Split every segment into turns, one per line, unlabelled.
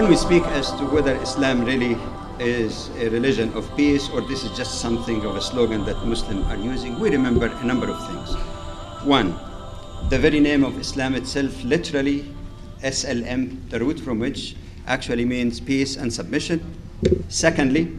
when we speak as to whether Islam really is a religion of peace or this is just something of a slogan that Muslims are using, we remember a number of things. One, the very name of Islam itself, literally SLM, the root from which actually means peace and submission. Secondly,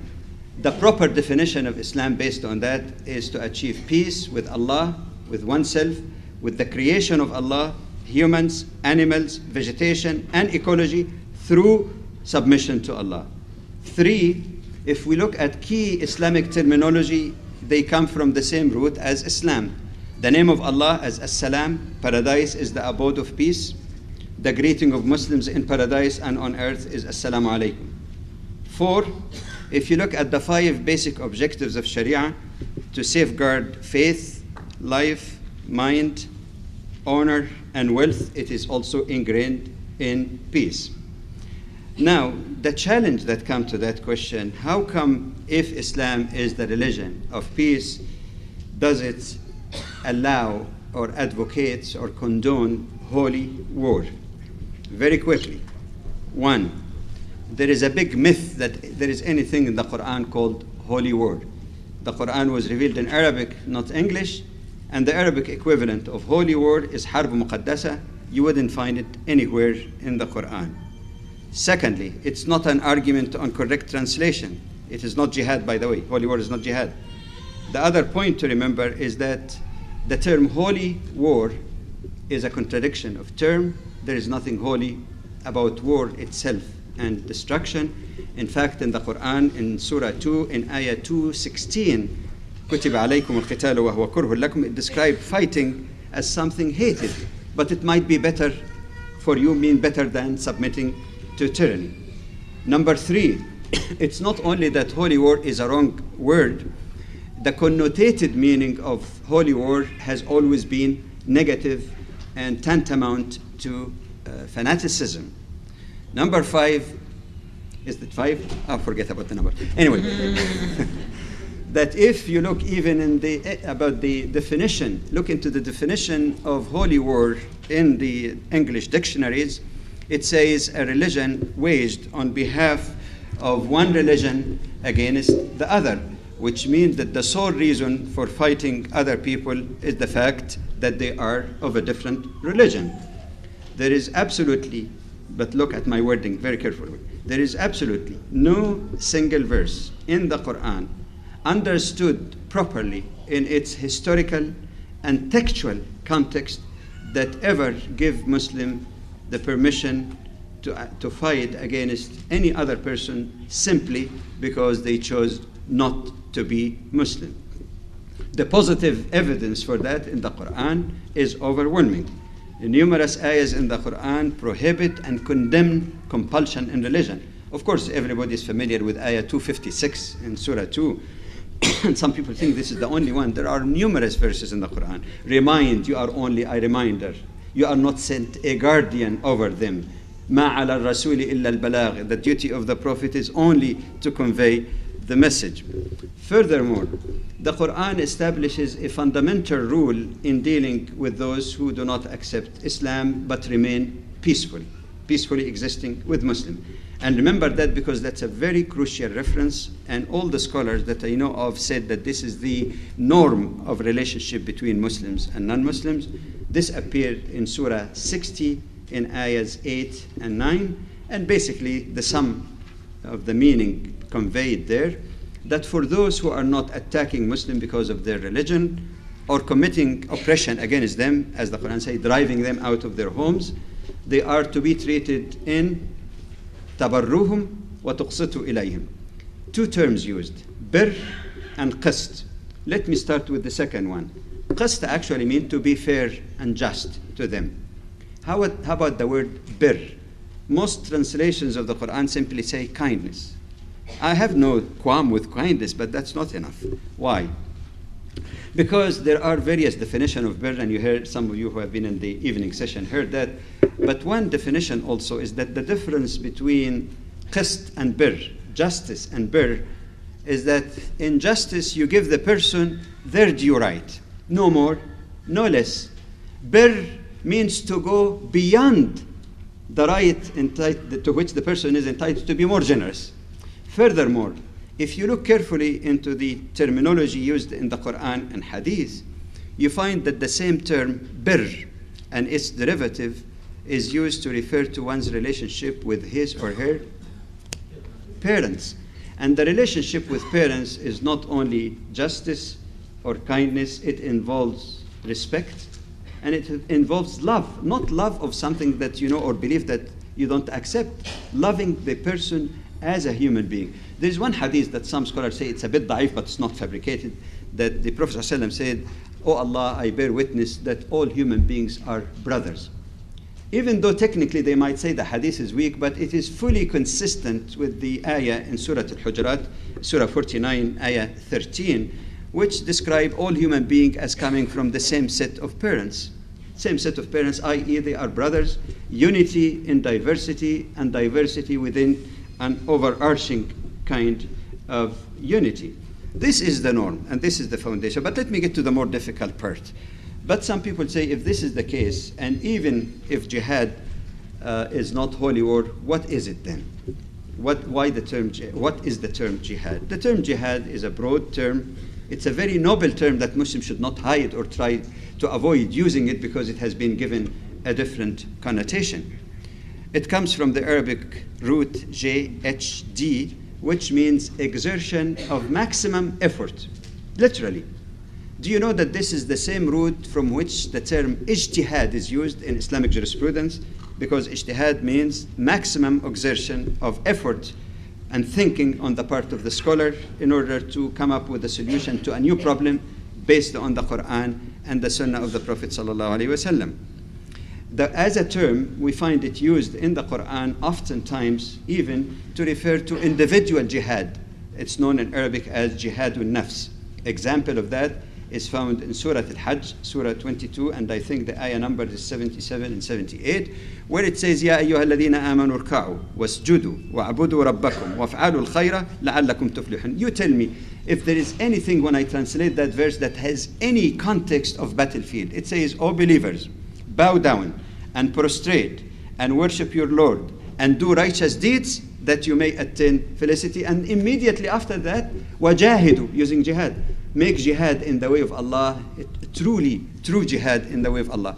the proper definition of Islam based on that is to achieve peace with Allah, with oneself, with the creation of Allah, humans, animals, vegetation, and ecology through submission to Allah. Three, if we look at key Islamic terminology, they come from the same root as Islam. The name of Allah as As-Salam, paradise is the abode of peace. The greeting of Muslims in paradise and on earth is Assalamu alaikum. Four, if you look at the 5 basic objectives of Sharia, to safeguard faith, life, mind, honor, and wealth, it is also ingrained in peace. Now, the challenge that comes to that question, how come if Islam is the religion of peace, does it allow or advocates or condone holy war? Very quickly. One, there is a big myth that there is anything in the Quran called holy war. The Quran was revealed in Arabic, not English, and the Arabic equivalent of holy war is Harb Muqaddasa. You wouldn't find it anywhere in the Quran. Secondly, it's not an argument on correct translation. It is not jihad, by the way. Holy war is not jihad. The other point to remember is that the term holy war is a contradiction of term. There is nothing holy about war itself and destruction. In fact, in the Quran, in Surah 2, in Ayah 216, كُتِبَ عَلَيْكُمُ الْقِتَالُ وَهُوَ كُرْهٌ لَكُمْ, it described fighting as something hated, but it might be better for you, mean better than submitting to tyranny. Number 3, it's not only that holy war is a wrong word, the connotated meaning of holy war has always been negative and tantamount to fanaticism. Number 5, is it 5? Oh, forget about the number. Anyway, that if you look even in about the definition, look into the definition of holy war in the English dictionaries, it says a religion waged on behalf of one religion against the other, which means that the sole reason for fighting other people is the fact that they are of a different religion. There is absolutely, but look at my wording very carefully, there is absolutely no single verse in the Quran understood properly in its historical and textual context that ever give Muslim the permission to fight against any other person simply because they chose not to be Muslim. The positive evidence for that in the Quran is overwhelming. Numerous ayahs in the Quran prohibit and condemn compulsion in religion. Of course, everybody is familiar with ayah 256 in Surah 2. And some people think this is the only one. There are numerous verses in the Quran. Remind, you are only a reminder. You are not sent a guardian over them. مَا عَلَى الرَّسُولِ إِلَّا الْبَلَاغِ. The duty of the Prophet is only to convey the message. Furthermore, the Quran establishes a fundamental rule in dealing with those who do not accept Islam but remain peacefully existing with Muslims. And remember that because that's a very crucial reference, and all the scholars that I know of said that this is the norm of relationship between Muslims and non-Muslims. This appeared in Surah 60 in ayahs 8 and 9, and basically the sum of the meaning conveyed there, that for those who are not attacking Muslims because of their religion or committing oppression against them, as the Quran says, driving them out of their homes, they are to be treated in tabarruhum wa tuqsitu ilayhim. 2 terms used, bir and qist. Let me start with the second one. Qist actually means to be fair and just to them. How about the word bir? Most translations of the Quran simply say kindness. I have no qualm with kindness, but that's not enough. Why? Because there are various definitions of bir, and you heard, some of you who have been in the evening session heard that. But one definition also is that the difference between qist and bir, justice and bir, is that in justice you give the person their due right, no more, no less. Bir means to go beyond the right to which the person is entitled to be more generous. Furthermore, if you look carefully into the terminology used in the Quran and Hadith, you find that the same term, birr, and its derivative is used to refer to one's relationship with his or her parents. And the relationship with parents is not only justice or kindness, it involves respect, and it involves love, not love of something that you know or believe that you don't accept, loving the person as a human being. There's one hadith that some scholars say it's a bit da'if, but it's not fabricated, that the Prophet ﷺ said, "Oh Allah, I bear witness that all human beings are brothers." Even though technically they might say the hadith is weak, but it is fully consistent with the ayah in Surah Al-Hujurat, Surah 49, ayah 13, which describe all human beings as coming from the same set of parents. Same set of parents, i.e. they are brothers, unity in diversity, and diversity within an overarching kind of unity. This is the norm, and this is the foundation. But let me get to the more difficult part. But some people say if this is the case, and even if jihad is not holy war, what is it then? What is the term jihad? The term jihad is a broad term. It's a very noble term that Muslims should not hide or try to avoid using it because it has been given a different connotation. It comes from the Arabic root JHD, which means exertion of maximum effort, literally. Do you know that this is the same root from which the term ijtihad is used in Islamic jurisprudence? Because ijtihad means maximum exertion of effort and thinking on the part of the scholar in order to come up with a solution to a new problem based on the Quran and the Sunnah of the Prophet sallallahu alaihi wasallam. As a term, we find it used in the Quran oftentimes even to refer to individual jihad. It's known in Arabic as jihadun nafs. Example of that is found in Surah Al-Hajj, Surah 22, and I think the ayah number is 77 and 78, where it says, يَا أَيُّهَا الَّذِينَ آمَنُوا ارْكَعُوا وَاسْجُدُوا وَاعْبُدُوا رَبَّكُمْ وَافْعَلُوا الْخَيْرَ لَعَلَّكُمْ تُفْلِحُونَ. You tell me if there is anything when I translate that verse that has any context of battlefield. It says, "O believers, bow down and prostrate and worship your Lord and do righteous deeds that you may attain felicity." And immediately after that, وَجَاهِدُوا, using jihad. Make jihad in the way of Allah, true jihad in the way of Allah.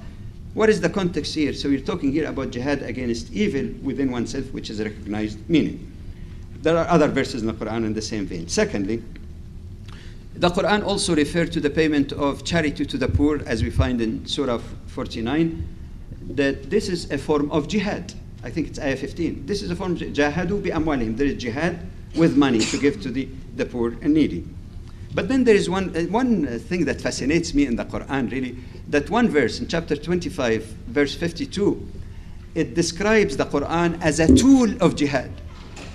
What is the context here? So we're talking here about jihad against evil within oneself, which is a recognized meaning. There are other verses in the Quran in the same vein. Secondly, the Quran also refers to the payment of charity to the poor, as we find in Surah 49, that this is a form of jihad. I think it's ayah 15. This is a form of jahadu bi amwalihim. There is jihad with money to give to the poor and needy. But then there is one thing that fascinates me in the Quran, really, that one verse in chapter 25, verse 52, it describes the Quran as a tool of jihad.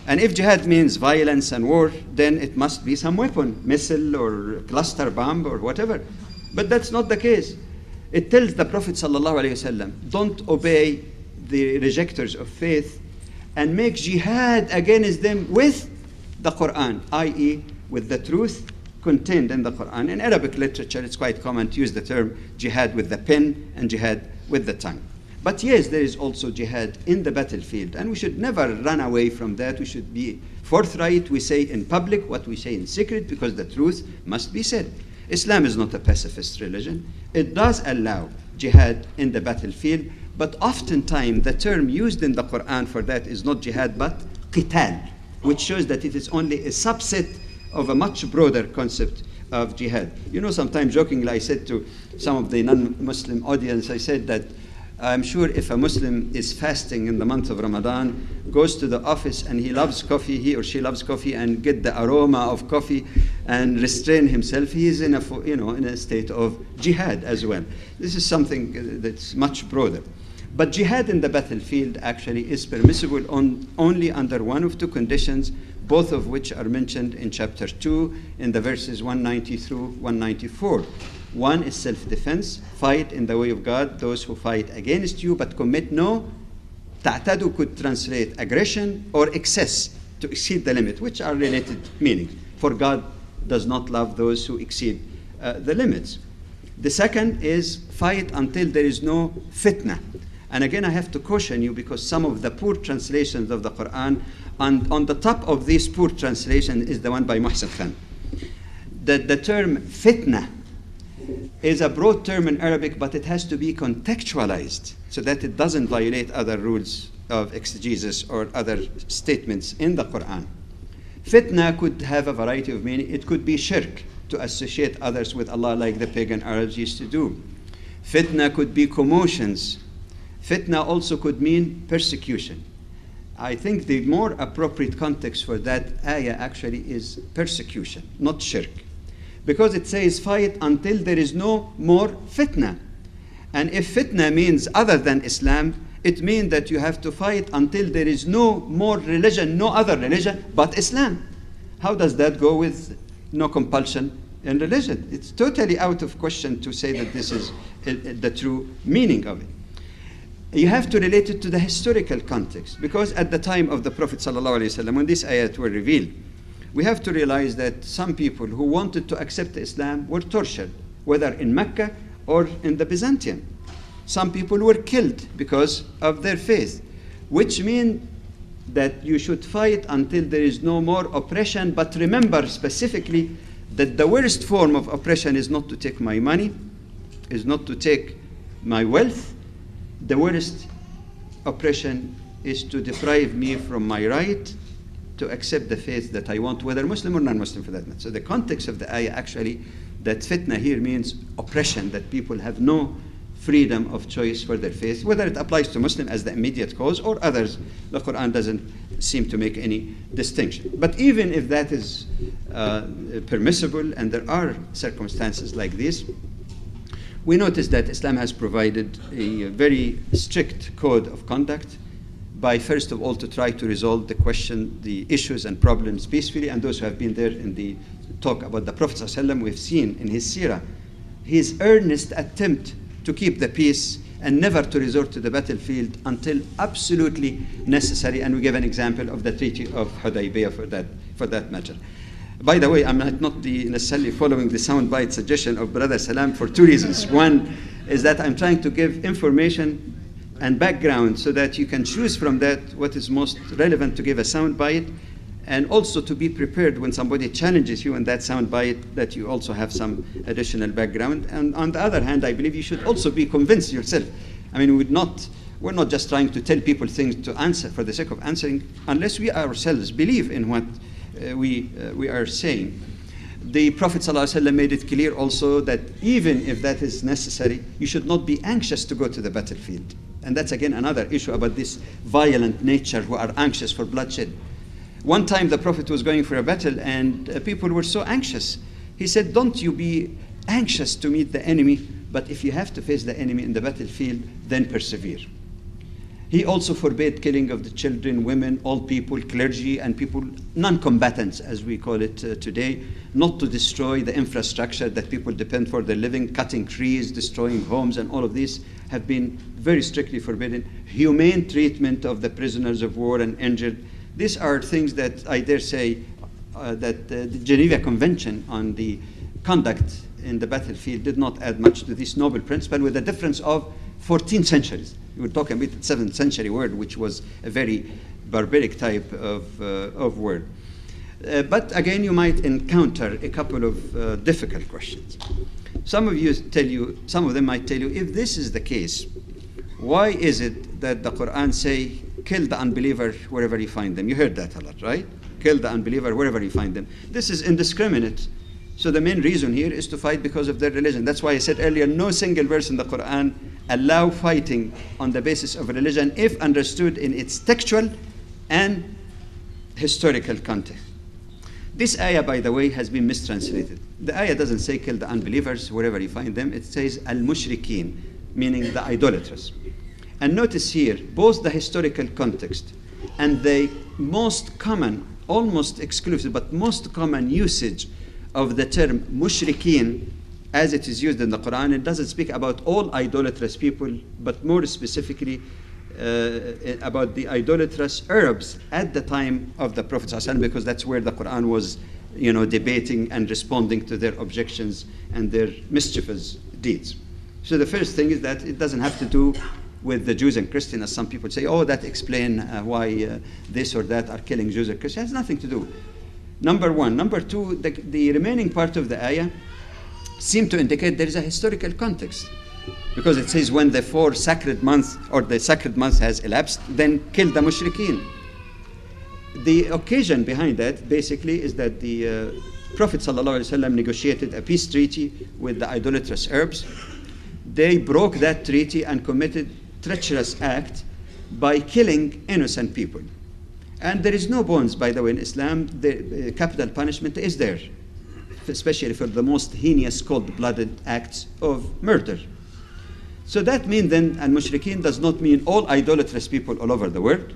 And if jihad means violence and war, then it must be some weapon, missile or cluster bomb or whatever. But that's not the case. It tells the Prophet ﷺ, don't obey the rejectors of faith and make jihad against them with the Quran, i.e. with the truth contained in the Quran. In Arabic literature, it's quite common to use the term jihad with the pen and jihad with the tongue. But yes, there is also jihad in the battlefield, and we should never run away from that. We should be forthright. We say in public what we say in secret, because the truth must be said. Islam is not a pacifist religion. It does allow jihad in the battlefield, but oftentimes the term used in the Quran for that is not jihad, but qital, which shows that it is only a subset of a much broader concept of jihad. You know, sometimes jokingly I said to some of the non-Muslim audience, I said that I'm sure if a Muslim is fasting in the month of Ramadan, goes to the office and he loves coffee, he or she loves coffee, and get the aroma of coffee and restrain himself, he is in a state of jihad as well. This is something that's much broader. But jihad in the battlefield actually is permissible only under one of two conditions, both of which are mentioned in chapter 2 in the verses 190 through 194. One is self-defense, fight in the way of God, those who fight against you but commit no, ta'tadu could translate aggression or excess, to exceed the limit, which are related meanings. For God does not love those who exceed the limits. The second is fight until there is no fitna. And again, I have to caution you because some of the poor translations of the Quran, on the top of this poor translation is the one by Muhsin Khan. The term fitna is a broad term in Arabic, but it has to be contextualized so that it doesn't violate other rules of exegesis or other statements in the Quran. Fitna could have a variety of meaning. It could be shirk, to associate others with Allah like the pagan Arabs used to do. Fitna could be commotions. Fitna also could mean persecution. I think the more appropriate context for that ayah actually is persecution, not shirk. Because it says fight until there is no more fitna. And if fitna means other than Islam, it means that you have to fight until there is no more religion, no other religion but Islam. How does that go with no compulsion in religion? It's totally out of question to say that this is the true meaning of it. You have to relate it to the historical context, because at the time of the Prophet ﷺ, when these ayat were revealed, we have to realize that some people who wanted to accept Islam were tortured, whether in Mecca or in the Byzantium. Some people were killed because of their faith, which means that you should fight until there is no more oppression. But remember specifically that the worst form of oppression is not to take my money, is not to take my wealth. The worst oppression is to deprive me from my right to accept the faith that I want, whether Muslim or non-Muslim for that matter. So the context of the ayah actually, that fitna here means oppression, that people have no freedom of choice for their faith, whether it applies to Muslim as the immediate cause or others. The Quran doesn't seem to make any distinction. But even if that is permissible, and there are circumstances like this, we notice that Islam has provided a very strict code of conduct by, first of all, to try to resolve the question, the issues and problems peacefully. And those who have been there in the talk about the Prophet ﷺ, we've seen in his seerah his earnest attempt to keep the peace and never to resort to the battlefield until absolutely necessary. And we give an example of the Treaty of Hudaybiyah for that matter. By the way, I'm not necessarily following the soundbite suggestion of Brother Salam for two reasons. One is that I'm trying to give information and background so that you can choose from that what is most relevant to give a soundbite, and also to be prepared when somebody challenges you in that soundbite that you also have some additional background. And on the other hand, I believe you should also be convinced yourself. I mean, we're not just trying to tell people things to answer for the sake of answering, unless we ourselves believe in what we are saying. The Prophet ﷺ made it clear also that even if that is necessary, you should not be anxious to go to the battlefield. And that's again another issue about this violent nature who are anxious for bloodshed. One time the Prophet was going for a battle and people were so anxious. He said, don't you be anxious to meet the enemy, but if you have to face the enemy in the battlefield, then persevere. He also forbade killing of the children, women, old people, clergy, and people, non-combatants, as we call it today, not to destroy the infrastructure that people depend for their living, cutting trees, destroying homes, and all of these have been very strictly forbidden. Humane treatment of the prisoners of war and injured. These are things that I dare say that the Geneva Convention on the conduct in the battlefield did not add much to this noble principle, with a difference of 14 centuries. We were talking about the 7th century word, which was a very barbaric type of word. But again, you might encounter a couple of difficult questions. Some of them might tell you, if this is the case, why is it that the Quran say, kill the unbeliever wherever you find them? You heard that a lot, right? Kill the unbeliever wherever you find them. This is indiscriminate. So the main reason here is to fight because of their religion. That's why I said earlier, no single verse in the Quran allow fighting on the basis of religion if understood in its textual and historical context. This ayah, by the way, has been mistranslated. The ayah doesn't say kill the unbelievers wherever you find them. It says al-mushrikeen, meaning the idolaters. And notice here, both the historical context and the most common, almost exclusive, but most common usage of the term mushrikeen as it is used in the Quran. It doesn't speak about all idolatrous people, but more specifically about the idolatrous Arabs at the time of the Prophet ﷺ, because that's where the Quran was, debating and responding to their objections and their mischievous deeds. So the first thing is that it doesn't have to do with the Jews and Christians, as some people say, oh, that explains why this or that are killing Jews or Christians. It has nothing to do. Number one. Number two, the remaining part of the ayah seem to indicate there is a historical context. Because it says when the 4 sacred months or the sacred month has elapsed, then kill the mushrikeen. The occasion behind that basically is that the Prophet ﷺ negotiated a peace treaty with the idolatrous Arabs. They broke that treaty and committed treacherous act by killing innocent people. And there is no bones, by the way, in Islam. The capital punishment is there, especially for the most heinous, cold-blooded acts of murder. So that means then, al-mushrikeen does not mean all idolatrous people all over the world.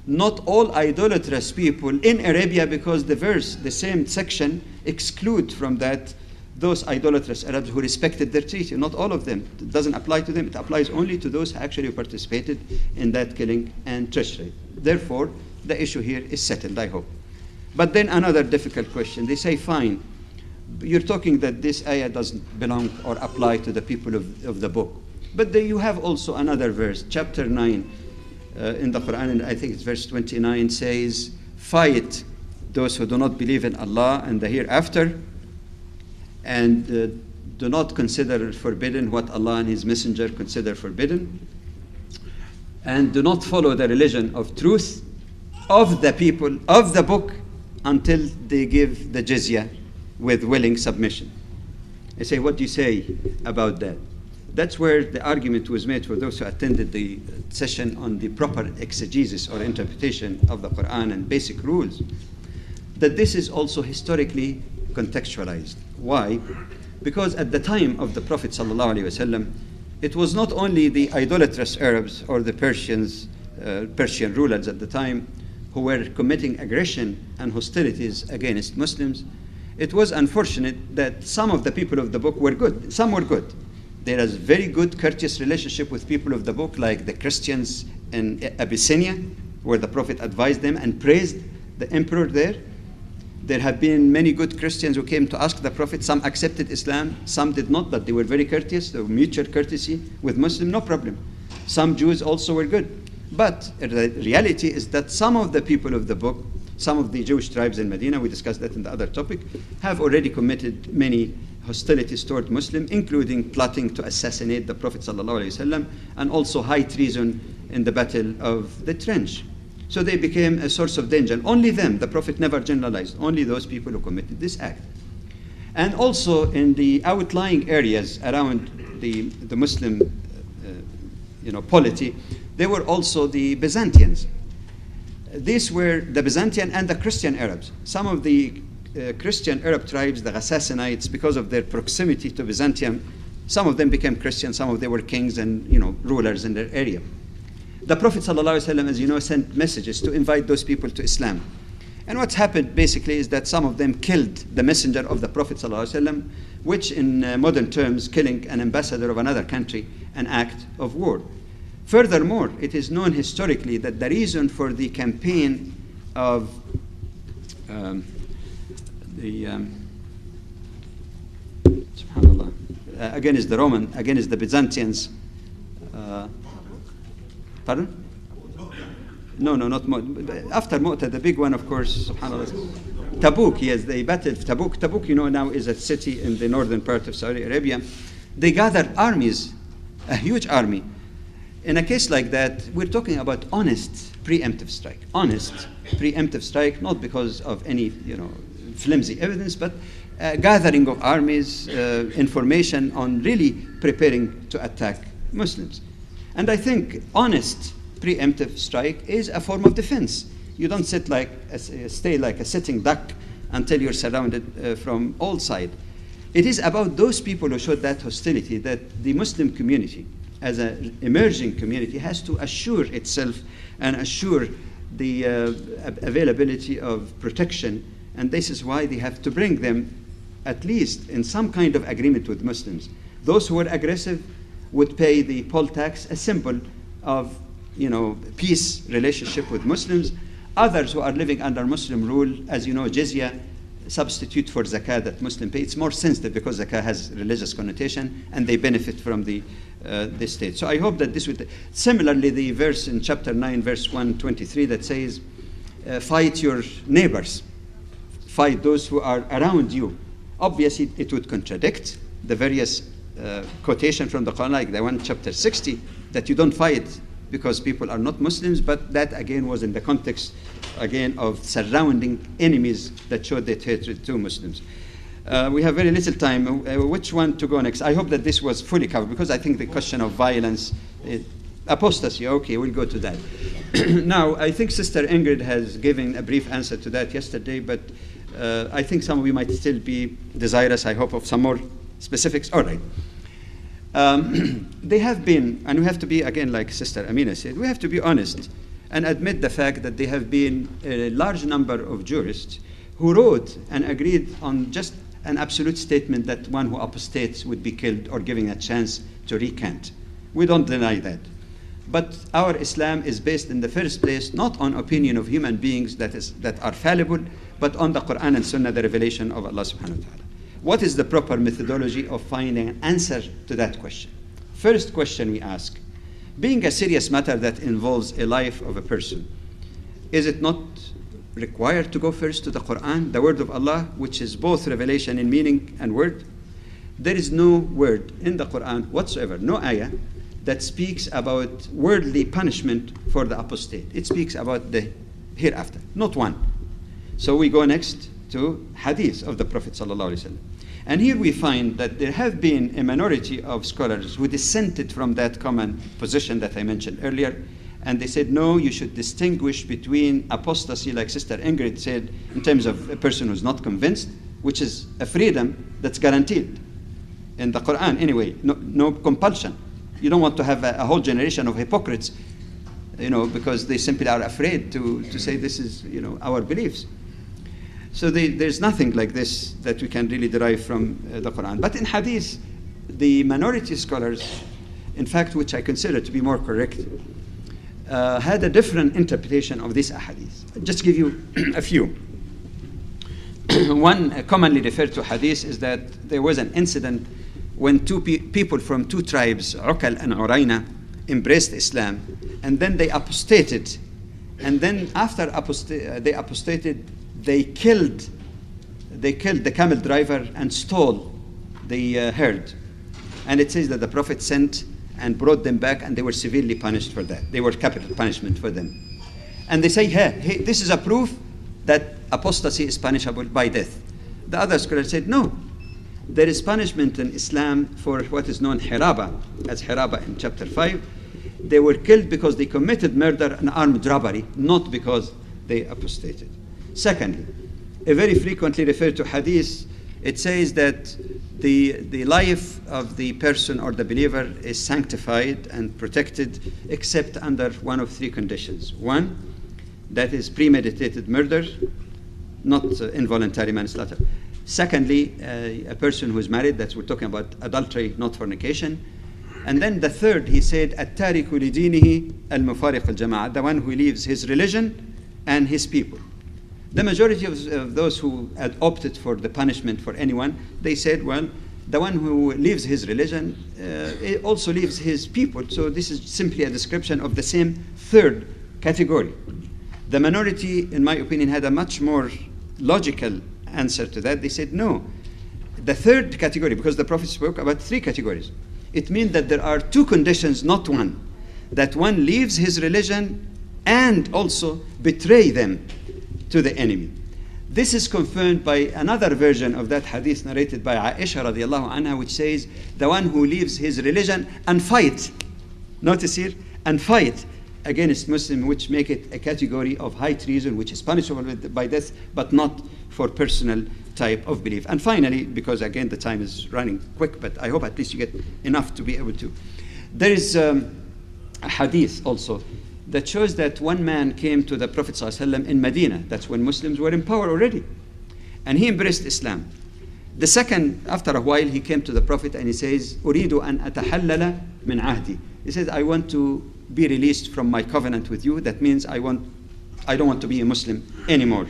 Not all idolatrous people in Arabia, because the verse, the same section, exclude from that those idolatrous Arabs who respected their treaty. Not all of them. It doesn't apply to them. It applies only to those who actually participated in that killing and treachery. Therefore, the issue here is settled, I hope. But then another difficult question. They say, fine, you're talking that this ayah doesn't belong or apply to the people of the book. But then you have also another verse, chapter 9 in the Quran, and I think it's verse 29, says, fight those who do not believe in Allah and the hereafter, and do not consider forbidden what Allah and His Messenger consider forbidden, and do not follow the religion of truth of the people of the book until they give the jizya with willing submission. I say, what do you say about that? That's where the argument was made for those who attended the session on the proper exegesis or interpretation of the Quran and basic rules, that this is also historically contextualized. Why? Because at the time of the Prophet ﷺ, it was not only the idolatrous Arabs or the Persian rulers at the time who were committing aggression and hostilities against Muslims. It was unfortunate that some of the people of the book were good. Some were good. There is very good, courteous relationship with people of the book, like the Christians in Abyssinia, where the Prophet advised them and praised the emperor there. There have been many good Christians who came to ask the Prophet. Some accepted Islam, some did not, but they were very courteous. There was mutual courtesy with Muslims, no problem. Some Jews also were good. But the reality is that some of the people of the book, some of the Jewish tribes in Medina, we discussed that in the other topic, have already committed many hostilities toward Muslims, including plotting to assassinate the Prophet ﷺ and also high treason in the Battle of the Trench. So they became a source of danger. Only them, the Prophet never generalized, only those people who committed this act. And also in the outlying areas around the Muslim polity, there were also the Byzantines. These were the Byzantine and the Christian Arabs. Some of the Christian Arab tribes, the Ghassanites, because of their proximity to Byzantium, some of them became Christian, some of them were kings and rulers in their area. The Prophet ﷺ, as you know, sent messages to invite those people to Islam. And what's happened basically is that some of them killed the messenger of the Prophet ﷺ, which in modern terms, killing an ambassador of another country, an act of war. Furthermore, it is known historically that the reason for the campaign of subhanallah, against the Roman, against the Byzantines. Pardon? No, not Mu'tah. After Mu'tah, the big one, of course, subhanallah, Tabuk. Yes, they battled Tabuk. Tabuk, now is a city in the northern part of Saudi Arabia. They gathered armies, a huge army. In a case like that, we're talking about honest preemptive strike. Honest preemptive strike, not because of any, flimsy evidence, but gathering of armies, information on really preparing to attack Muslims. And I think honest preemptive strike is a form of defense. You don't stay like a sitting duck until you're surrounded from all sides. It is about those people who showed that hostility that the Muslim community, as an emerging community, has to assure itself and assure the availability of protection. And this is why they have to bring them at least in some kind of agreement with Muslims. Those who were aggressive would pay the poll tax, a symbol of peace relationship with Muslims. Others who are living under Muslim rule, as you know, jizya, substitute for zakah that Muslim pay. It's more sensitive because zakah has religious connotation and they benefit from the this state. So I hope that this would... Similarly, the verse in chapter 9, verse 123 that says, fight your neighbors, fight those who are around you. Obviously, it would contradict the various quotation from the Quran, like the one chapter 60, that you don't fight because people are not Muslims, but that again was in the context again of surrounding enemies that showed their hatred to Muslims. We have very little time. Which one to go next? I hope that this was fully covered, because I think the question of violence, apostasy, okay, we'll go to that. Now, I think Sister Ingrid has given a brief answer to that yesterday, but I think some of you might still be desirous, I hope, of some more specifics. All right. They have been, and we have to be, again, like Sister Amina said, we have to be honest and admit the fact that there have been a large number of jurists who wrote and agreed on just an absolute statement that one who apostates would be killed or given a chance to recant. We don't deny that. But our Islam is based in the first place not on opinion of human beings that are fallible, but on the Quran and Sunnah, the revelation of Allah subhanahu wa ta'ala. What is the proper methodology of finding an answer to that question? First question we ask, being a serious matter that involves a life of a person, is it not required to go first to the Quran, the word of Allah, which is both revelation in meaning and word? There is no word in the Quran whatsoever, no ayah, that speaks about worldly punishment for the apostate. It speaks about the hereafter, not one. So we go next to hadith of the Prophet ﷺ. And here we find that there have been a minority of scholars who dissented from that common position that I mentioned earlier. And they said, no, you should distinguish between apostasy, like Sister Ingrid said, in terms of a person who's not convinced, which is a freedom that's guaranteed in the Quran anyway, no compulsion. You don't want to have a whole generation of hypocrites, because they simply are afraid to say this is, our beliefs. So there's nothing like this that we can really derive from the Quran. But in Hadith, the minority scholars, in fact, which I consider to be more correct, had a different interpretation of this ahadith. I'll just give you a few. One commonly referred to hadith is that there was an incident when two people from two tribes, Uqal and Urayna, embraced Islam, and then they apostated. And then after they apostated, they killed the camel driver and stole the herd. And it says that the Prophet sent and brought them back, and they were severely punished for that. They were capital punishment for them. And they say, hey, this is a proof that apostasy is punishable by death. The other scholars said, no. There is punishment in Islam for what is known hiraba, as hiraba in chapter 5. They were killed because they committed murder and armed robbery, not because they apostated. Secondly, a very frequently referred to hadith, it says that the life of the person or the believer is sanctified and protected except under one of three conditions. One, that is premeditated murder, not involuntary manslaughter. Secondly, a person who is married, that's we're talking about adultery, not fornication. And then the third, he said, التارك لدينه المفارق الجماعة, the one who leaves his religion and his people. The majority of those who had opted for the punishment for anyone, they said, well, the one who leaves his religion also leaves his people. So this is simply a description of the same third category. The minority, in my opinion, had a much more logical answer to that. They said, no, the third category, because the Prophet spoke about three categories. It means that there are two conditions, not one. That one leaves his religion and also betray them to the enemy. This is confirmed by another version of that hadith narrated by Aisha radiallahu anha, which says, the one who leaves his religion and fight, notice here, and fight against Muslim, which make it a category of high treason, which is punishable by death, but not for personal type of belief. And finally, because again the time is running quick, but I hope at least you get enough to be able to. There is a hadith also that shows that one man came to the Prophet ﷺ in Medina. That's when Muslims were in power already. And he embraced Islam. The second, after a while, he came to the Prophet and he says, أريد أن أتحلل من عهدي. He says, I want to be released from my covenant with you. That means I don't want to be a Muslim anymore.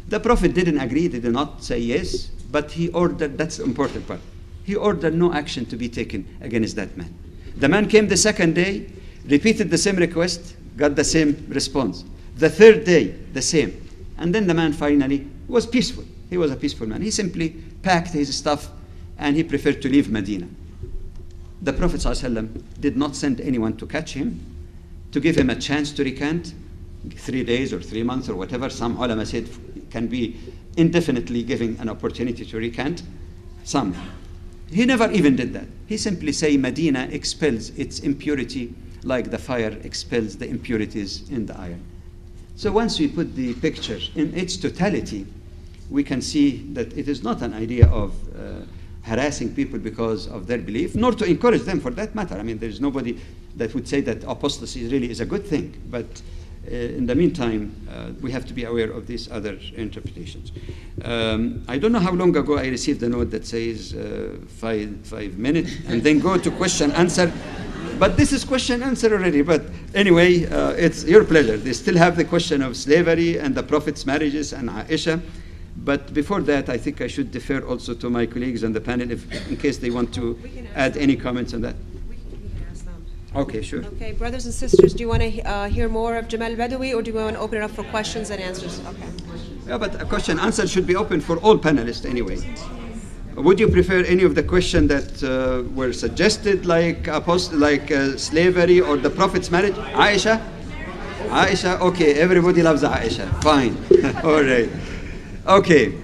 The Prophet didn't agree, did not say yes, but he ordered, that's the important part, he ordered no action to be taken against that man. The man came the second day, repeated the same request, got the same response. The third day, the same. And then the man finally was peaceful. He was a peaceful man. He simply packed his stuff and he preferred to leave Medina. The Prophet ﷺ did not send anyone to catch him, to give him a chance to recant, 3 days or 3 months or whatever. Some ulama said can be indefinitely giving an opportunity to recant. Some. He never even did that. He simply say Medina expels its impurity like the fire expels the impurities in the iron. So once we put the picture in its totality, we can see that it is not an idea of harassing people because of their belief, nor to encourage them for that matter. I mean, there's nobody that would say that apostasy really is a good thing. But in the meantime, we have to be aware of these other interpretations. I don't know how long ago I received a note that says 5 minutes, and then go to question answer. But this is question answer already. But anyway, it's your pleasure. They still have the question of slavery and the Prophet's marriages and Aisha. But before that, I think I should defer also to my colleagues on the panel in case they want to add any comments on that.
We can ask them.
Okay, sure.
Okay, brothers and sisters, do you want to hear more of Jamal Badawi, or do you want to open it up for questions and answers? Okay.
Yeah, but a question answer should be open for all panelists anyway. Would you prefer any of the questions that were suggested, like slavery or the Prophet's marriage? Aisha? Aisha? Okay, everybody loves Aisha. Fine. All right. Okay.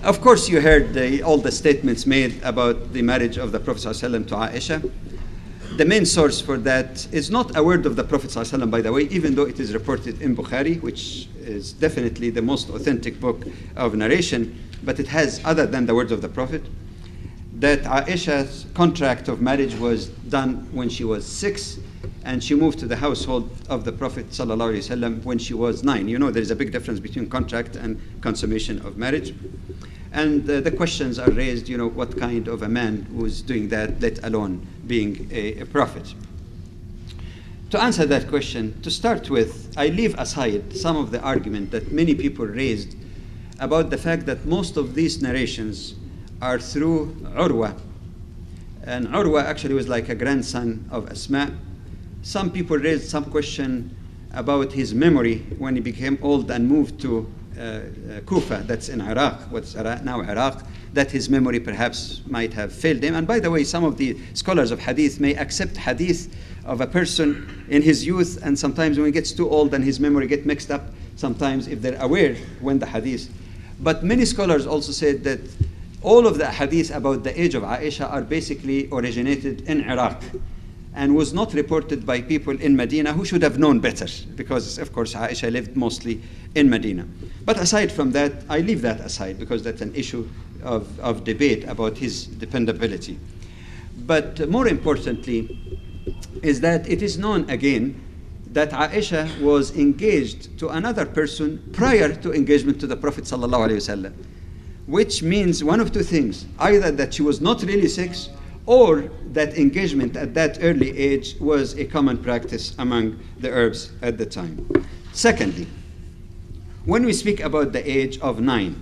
Of course, you heard all the statements made about the marriage of the Prophet ﷺ to Aisha. The main source for that is not a word of the Prophet ﷺ, by the way, even though it is reported in Bukhari, which is definitely the most authentic book of narration, but it has, other than the words of the Prophet, that Aisha's contract of marriage was done when she was 6, and she moved to the household of the Prophet ﷺ when she was 9. You know, there is a big difference between contract and consummation of marriage. And the questions are raised, you know, what kind of a man who's doing that, let alone being a prophet. To answer that question, to start with, I leave aside some of the argument that many people raised about the fact that most of these narrations are through Urwa. And Urwa actually was like a grandson of Asma. Some people raised some question about his memory when he became old and moved to Kufa, that's in Iraq, what's now Iraq, that his memory perhaps might have failed him. And by the way, some of the scholars of hadith may accept hadith of a person in his youth, and sometimes when he gets too old and his memory gets mixed up, sometimes if they're aware when the hadith. But many scholars also said that all of the hadith about the age of Aisha are basically originated in Iraq and was not reported by people in Medina who should have known better, because of course Aisha lived mostly in Medina. But aside from that, I leave that aside because that's an issue of debate about his dependability. But more importantly is that it is known again that Aisha was engaged to another person prior to engagement to the Prophet ﷺ, which means one of two things: either that she was not really 6, or that engagement at that early age was a common practice among the Arabs at the time. Secondly, when we speak about the age of 9,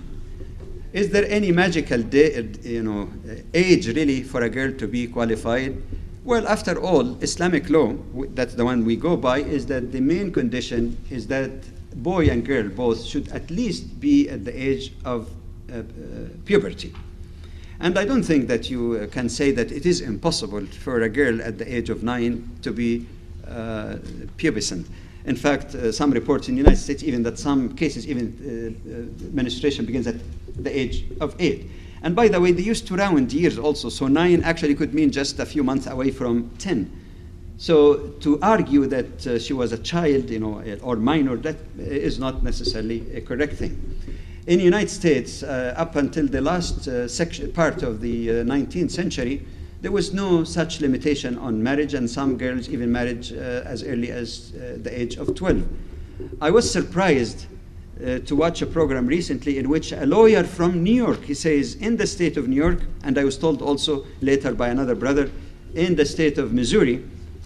is there any magical age really for a girl to be qualified? Well, after all, Islamic law, that's the one we go by, is that the main condition is that boy and girl both should at least be at the age of puberty. And I don't think that you can say that it is impossible for a girl at the age of 9 to be pubescent. In fact, some reports in the United States even that some cases even menstruation begins at the age of 8. And by the way, they used to round years also, so 9 actually could mean just a few months away from 10. So to argue that she was a child, or minor, that is not necessarily a correct thing. In the United States, up until the last part of the 19th century, there was no such limitation on marriage, and some girls even married as early as the age of 12. I was surprised to watch a program recently in which a lawyer from New York, he says, in the state of New York, and I was told also later by another brother, in the state of Missouri,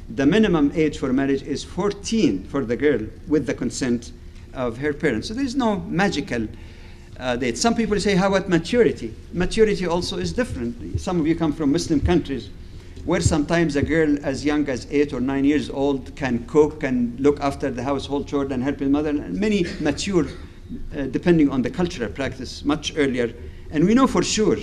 the minimum age for marriage is 14 for the girl with the consent of her parents. So there is no magical date. Some people say, how about maturity? Maturity also is different. Some of you come from Muslim countries where sometimes a girl as young as 8 or 9 years old can cook, can look after the household chores and help her mother, and many mature, depending on the cultural practice, much earlier. And we know for sure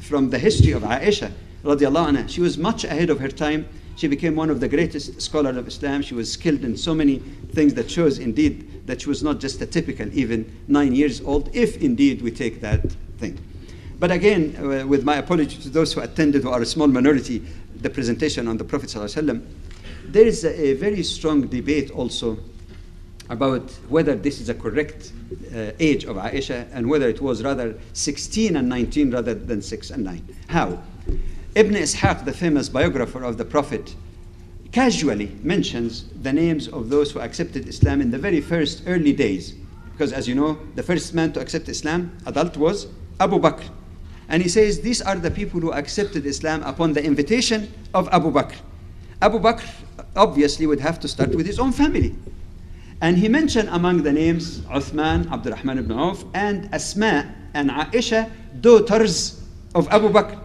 from the history of Aisha, radiallahu anha, she was much ahead of her time. She became one of the greatest scholars of Islam. She was skilled in so many things that shows indeed that she was not just a typical even 9 years old, if indeed we take that thing. But again, with my apology to those who attended, who are a small minority, the presentation on the Prophet ﷺ, there is a very strong debate also about whether this is a correct age of Aisha and whether it was rather 16 and 19 rather than 6 and 9. How? Ibn Ishaq, the famous biographer of the Prophet, casually mentions the names of those who accepted Islam in the very first early days. Because as you know, the first man to accept Islam, adult, was Abu Bakr. And he says, these are the people who accepted Islam upon the invitation of Abu Bakr. Abu Bakr obviously would have to start with his own family. And he mentioned among the names Uthman, Abdurrahman ibn Auf, and Asma and Aisha, daughters of Abu Bakr.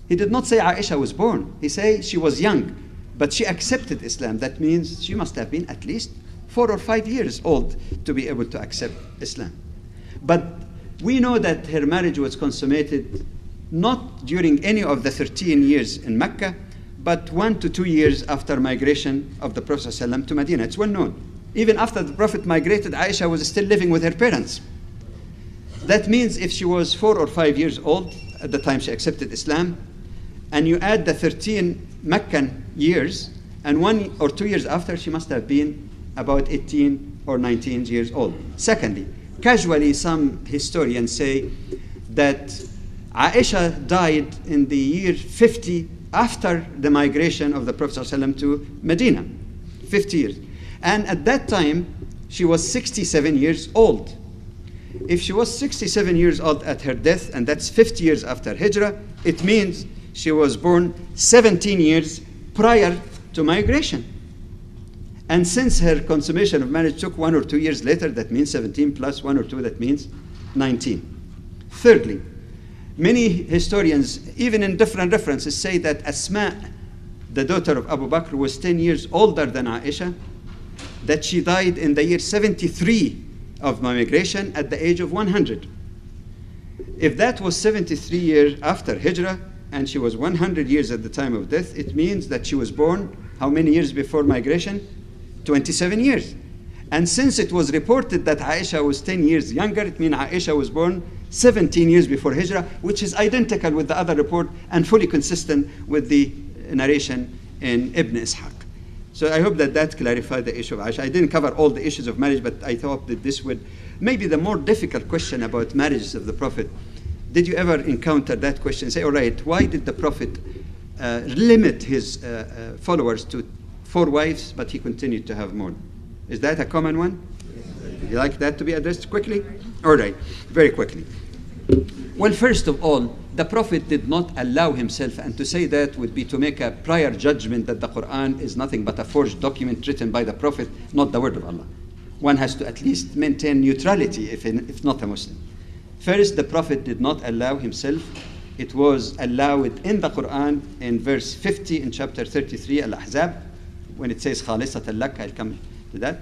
He did not say Aisha was born. He said she was young, but she accepted Islam. That means she must have been at least 4 or 5 years old to be able to accept Islam. But we know that her marriage was consummated not during any of the 13 years in Mecca, but 1 to 2 years after migration of the Prophet ﷺ to Medina. It's well known. Even after the Prophet migrated, Aisha was still living with her parents. That means if she was 4 or 5 years old at the time she accepted Islam, and you add the 13 Meccan years, and 1 or 2 years after, she must have been about 18 or 19 years old. Secondly, casually some historians say that Aisha died in the year 50 after the migration of the Prophet ﷺ to Medina, 50 years. And at that time, she was 67 years old. If she was 67 years old at her death, and that's 50 years after Hijrah, it means she was born 17 years prior to migration. And since her consummation of marriage took 1 or 2 years later, that means 17 plus 1 or 2, that means 19. Thirdly, many historians, even in different references, say that Asma, the daughter of Abu Bakr, was 10 years older than Aisha, that she died in the year 73 of migration at the age of 100. If that was 73 years after Hijrah, and she was 100 years at the time of death, it means that she was born how many years before migration? 27 years. And since it was reported that Aisha was 10 years younger, it means Aisha was born 17 years before Hijrah, which is identical with the other report and fully consistent with the narration in Ibn Ishaq. So I hope that that clarified the issue of Aisha. I didn't cover all the issues of marriage, but I thought that this would, maybe the more difficult question about marriages of the Prophet. Did you ever encounter that question? Say, all right, why did the Prophet limit his followers to 4 wives, but he continued to have more? Is that a common one? Would you like that to be addressed quickly? All right, very quickly. Well, first of all, the Prophet did not allow himself, and to say that would be to make a prior judgment that the Quran is nothing but a forged document written by the Prophet, not the word of Allah. One has to at least maintain neutrality if not a Muslim. First, the Prophet did not allow himself. It was allowed in the Quran in verse 50 in chapter 33, Al-Ahzab, when it says, خَالِصَةً لَكَ, I'll come to that.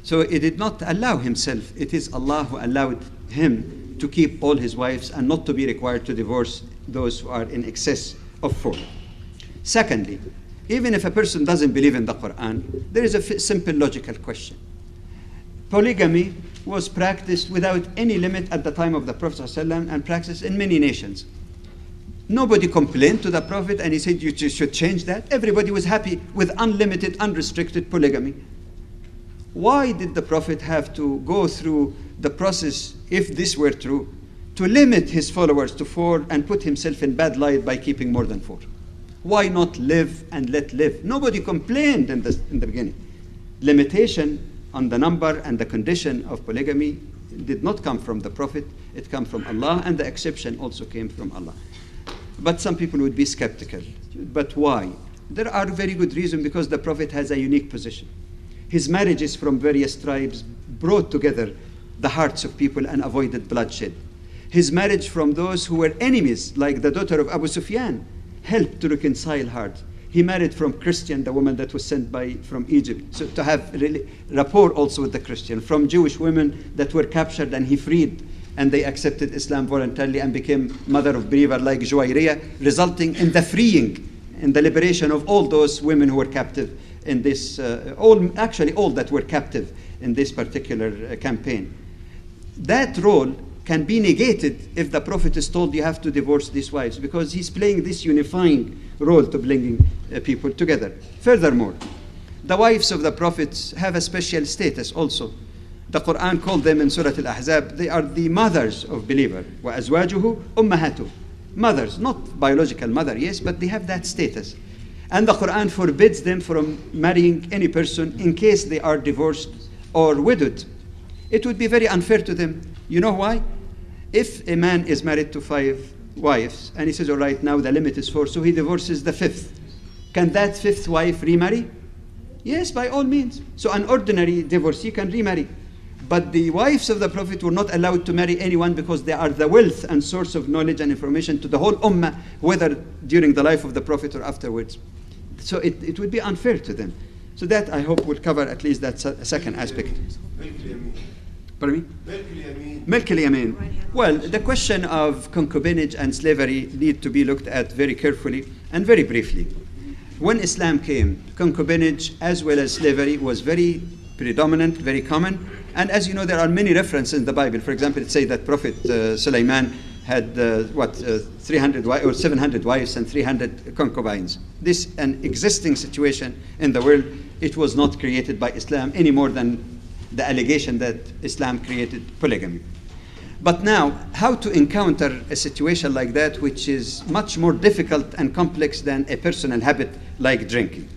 So he did not allow himself. It is Allah who allowed him to keep all his wives and not to be required to divorce those who are in excess of 4. Secondly, even if a person doesn't believe in the Quran, there is a simple logical question. Polygamy was practiced without any limit at the time of the Prophet ﷺ and practiced in many nations. Nobody complained to the Prophet and he said you should change that. Everybody was happy with unlimited, unrestricted polygamy. Why did the Prophet have to go through the process, if this were true, to limit his followers to 4 and put himself in bad light by keeping more than 4? Why not live and let live? Nobody complained in the beginning. Limitation on the number and the condition of polygamy did not come from the Prophet. It came from Allah, and the exception also came from Allah. But some people would be skeptical. But why? There are very good reasons, because the Prophet has a unique position. His marriages from various tribes brought together the hearts of people and avoided bloodshed. His marriage from those who were enemies, like the daughter of Abu Sufyan, helped to reconcile hearts. He married from Christian, the woman that was sent from Egypt, so to have really rapport also with the Christian. From Jewish women that were captured and he freed, and they accepted Islam voluntarily and became mother of believer like Juwayriyah, resulting in the freeing and the liberation of all those women who were captive in this, all that were captive in this particular campaign. That role can be negated if the Prophet is told you have to divorce these wives, because he's playing this unifying role to bringing people together. Furthermore, the wives of the prophets have a special status also. The Quran called them in Surah Al-Ahzab, they are the mothers of believer. وَأَزْوَاجُهُ أُمَّهَاتُهُ. Mothers, not biological mother, yes, but they have that status. And the Quran forbids them from marrying any person in case they are divorced or widowed. It would be very unfair to them. You know why? If a man is married to 5 wives and he says, all right, now the limit is 4, so he divorces the 5th. Can that 5th wife remarry? Yes, by all means. So an ordinary divorcee can remarry. But the wives of the Prophet were not allowed to marry anyone because they are the wealth and source of knowledge and information to the whole ummah, whether during the life of the Prophet or afterwards. So it would be unfair to them. So that, I hope, will cover at least that second aspect. Pardon me? Milk al-Yamin. Well, the question of concubinage and slavery need to be looked at very carefully and very briefly. When Islam came, concubinage as well as slavery was very predominant, very common. And as you know, there are many references in the Bible. For example, it says that Prophet Sulaiman had 300 or 700 wives and 300 concubines. This an existing situation in the world. It was not created by Islam any more than the allegation that Islam created polygamy. But now, how to encounter a situation like that, which is much more difficult and complex than a personal habit like drinking?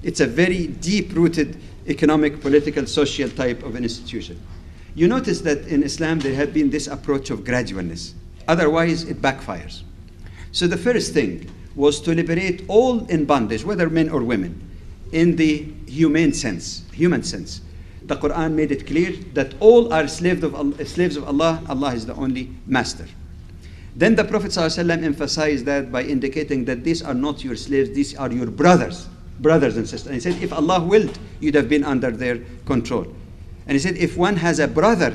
It's a very deep-rooted economic, political, social type of an institution. You notice that in Islam there had been this approach of gradualness. Otherwise, it backfires. So the first thing was to liberate all in bondage, whether men or women, in the human sense. The Quran made it clear that all are slaves of Allah. Allah is the only master. Then the Prophet ﷺ emphasized that by indicating that these are not your slaves, these are your brothers and sisters. And he said, if Allah willed, you'd have been under their control. And he said, if one has a brother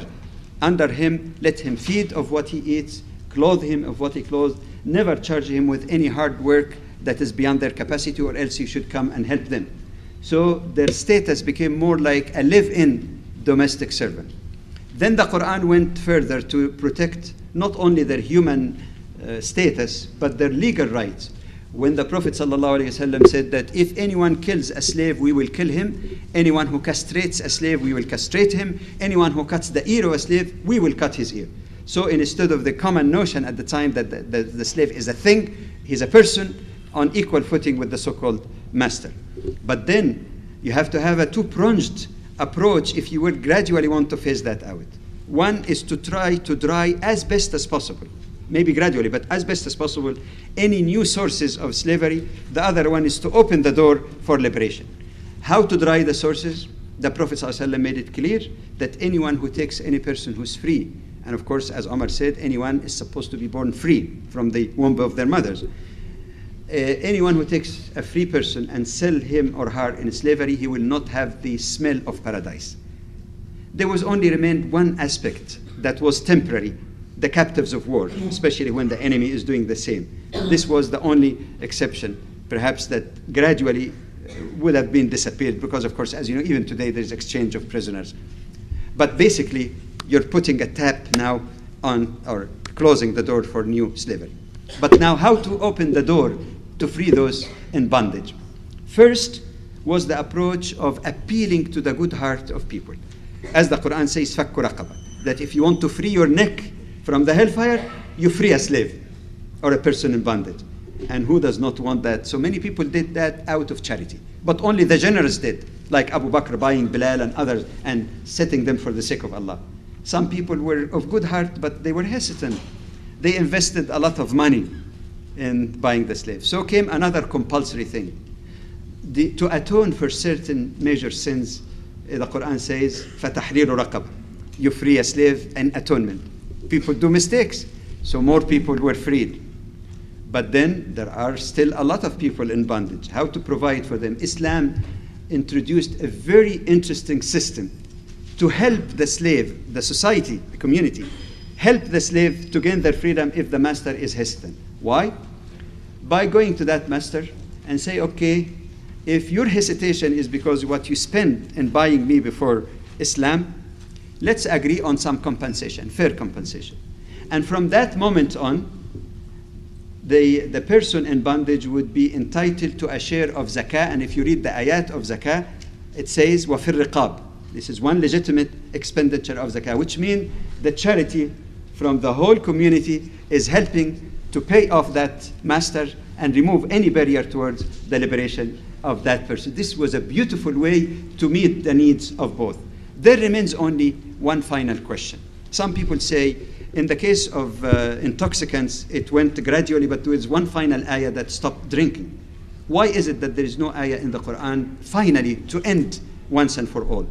under him, let him feed of what he eats, clothe him of what he clothes, never charge him with any hard work that is beyond their capacity, or else you should come and help them. So their status became more like a live-in domestic servant. Then the Quran went further to protect not only their human status, but their legal rights. When the Prophet ﷺ said that if anyone kills a slave, we will kill him. Anyone who castrates a slave, we will castrate him. Anyone who cuts the ear of a slave, we will cut his ear. So instead of the common notion at the time that the slave is a thing, he's a person on equal footing with the so-called master. But then you have to have a two-pronged approach if you would gradually want to phase that out. One is to try to dry as best as possible, maybe gradually, but as best as possible, any new sources of slavery. The other one is to open the door for liberation. How to dry the sources? The Prophet ﷺ made it clear that anyone who takes any person who's free, and of course, as Omar said, anyone is supposed to be born free from the womb of their mothers. Anyone who takes a free person and sell him or her in slavery, he will not have the smell of paradise. There was only remained one aspect that was temporary, the captives of war, especially when the enemy is doing the same. This was the only exception, perhaps, that gradually would have been disappeared because, of course, as you know, even today there's exchange of prisoners. But basically, you're putting a tap now on, or closing the door for new slavery. But now, how to open the door to free those in bondage? First was the approach of appealing to the good heart of people. As the Quran says, فَكُّ رَقَبَةٍ, that if you want to free your neck from the hellfire, you free a slave or a person in bondage. And who does not want that? So many people did that out of charity. But only the generous did, like Abu Bakr buying Bilal and others and setting them for the sake of Allah. Some people were of good heart, but they were hesitant. They invested a lot of money in buying the slave. So came another compulsory thing. To atone for certain major sins, the Quran says, فَتَحْرِيرُ رَقَبَةٍ, you free a slave and atonement. People do mistakes, so more people were freed. But then there are still a lot of people in bondage. How to provide for them? Islam introduced a very interesting system to help the slave, the society, the community, help the slave to gain their freedom if the master is hesitant. Why? By going to that master and say, okay, if your hesitation is because what you spend in buying me before Islam, let's agree on some compensation, fair compensation. And from that moment on, the person in bondage would be entitled to a share of zakah. And if you read the ayat of zakah, it says, وَفِي الرِّقَابِ. This is one legitimate expenditure of zakah, which means the charity from the whole community is helping to pay off that master and remove any barrier towards the liberation of that person. This was a beautiful way to meet the needs of both. There remains only one final question. Some people say, in the case of intoxicants, it went gradually, but there is one final ayah that stopped drinking. Why is it that there is no ayah in the Quran finally to end once and for all?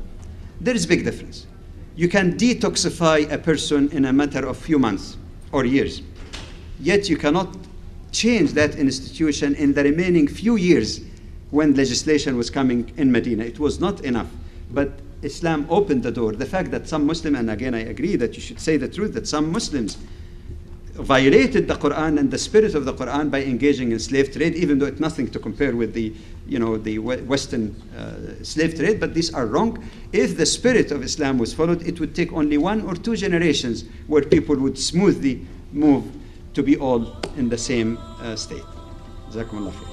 There is a big difference. You can detoxify a person in a matter of few months or years, yet you cannot change that institution in the remaining few years when legislation was coming in Medina. It was not enough. But Islam opened the door. The fact that some Muslims, and again I agree that you should say the truth, that some Muslims violated the Quran and the spirit of the Quran by engaging in slave trade, even though it's nothing to compare with the Western slave trade, but these are wrong. If the spirit of Islam was followed, it would take only 1 or 2 generations where people would smoothly move to be all in the same state. Jazakumullah khair.